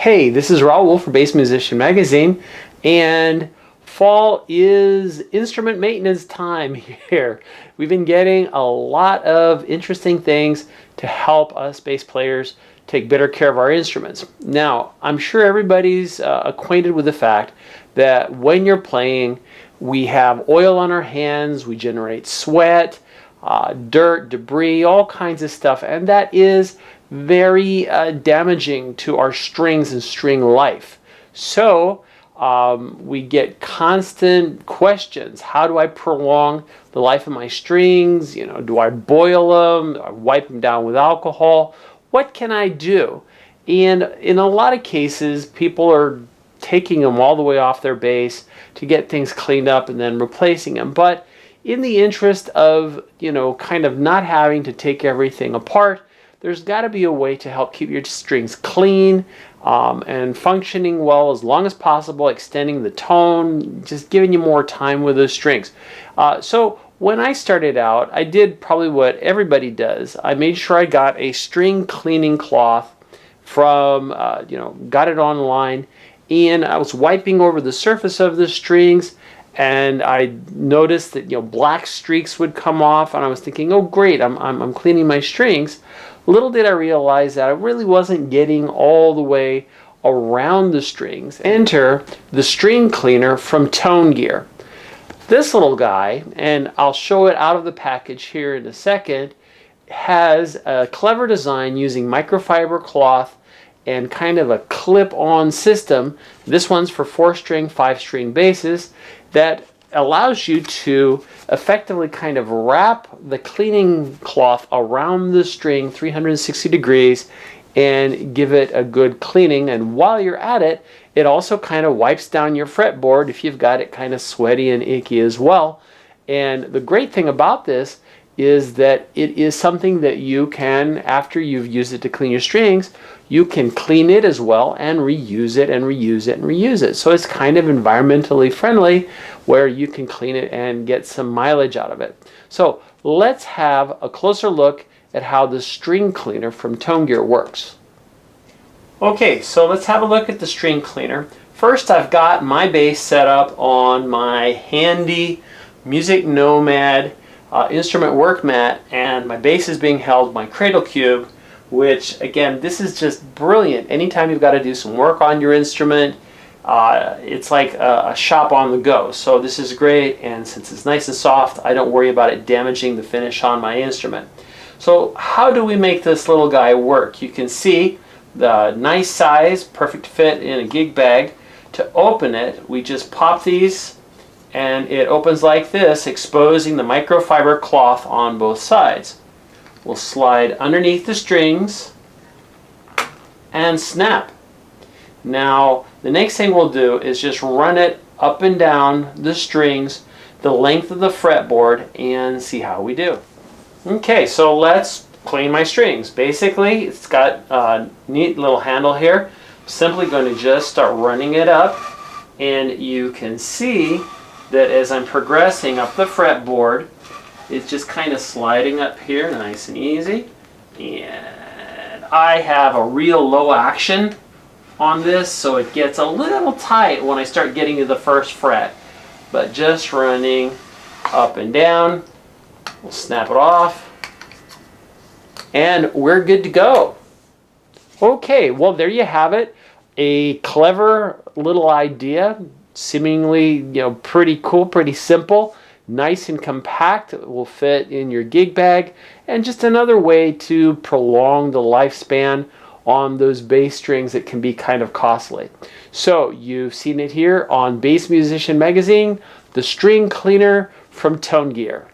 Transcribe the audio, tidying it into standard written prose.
Hey, this is Raul from Bass Musician Magazine, and fall is instrument maintenance time here. We've been getting a lot of interesting things to help us bass players take better care of our instruments. Now, I'm sure everybody's acquainted with the fact that when you're playing, we have oil on our hands, we generate sweat, dirt, debris, all kinds of stuff, and that is very damaging to our strings and string life. So we get constant questions. How do I prolong the life of my strings? You know, do I boil them? Do I wipe them down with alcohol? What can I do? And in a lot of cases, people are taking them all the way off their bass to get things cleaned up and then replacing them. But in the interest of, you know, kind of not having to take everything apart, there's got to be a way to help keep your strings clean and functioning well as long as possible, extending the tone, just giving you more time with those strings. So when I started out, I did probably what everybody does. I made sure I got a string cleaning cloth from, got it online, and I was wiping over the surface of the strings, and I noticed that, you know, black streaks would come off, and I was thinking, oh great, I'm cleaning my strings. Little did I realize that I really wasn't getting all the way around the strings. Enter the string cleaner from ToneGear. This little guy, and I'll show it out of the package here in a second, has a clever design using microfiber cloth and kind of a clip-on system. This one's for 4-string, 5-string basses that allows you to effectively kind of wrap the cleaning cloth around the string 360 degrees and give it a good cleaning. And while you're at it, it also kind of wipes down your fretboard if you've got it kind of sweaty and icky as well. And the great thing about this is that it is something that you can, after you've used it to clean your strings, you can clean it as well and reuse it and reuse it and reuse it. So it's kind of environmentally friendly where you can clean it and get some mileage out of it. So let's have a closer look at how the string cleaner from ToneGear works. Okay, so let's have a look at the string cleaner. First, I've got my bass set up on my handy Music Nomad instrument work mat, and my bass is being held by Cradle Cube, which again, this is just brilliant. Anytime you've got to do some work on your instrument, it's like a shop on the go. So this is great, and since it's nice and soft, I don't worry about it damaging the finish on my instrument. So how do we make this little guy work? You can see the nice size, perfect fit in a gig bag. To open it, we just pop these and it opens like this, exposing the microfiber cloth on both sides. We'll slide underneath the strings and snap. Now, the next thing we'll do is just run it up and down the strings, the length of the fretboard, and see how we do. Okay, so let's clean my strings. Basically, it's got a neat little handle here. I'm simply going to just start running it up, and you can see that as I'm progressing up the fretboard, it's just kind of sliding up here nice and easy. And I have a real low action on this, so it gets a little tight when I start getting to the first fret. But just running up and down, we'll snap it off, and we're good to go. Okay, well there you have it. A clever little idea. Seemingly, pretty cool, pretty simple, nice and compact. It will fit in your gig bag, and just another way to prolong the lifespan on those bass strings that can be kind of costly. So you've seen it here on Bass Musician Magazine, the string cleaner from ToneGear.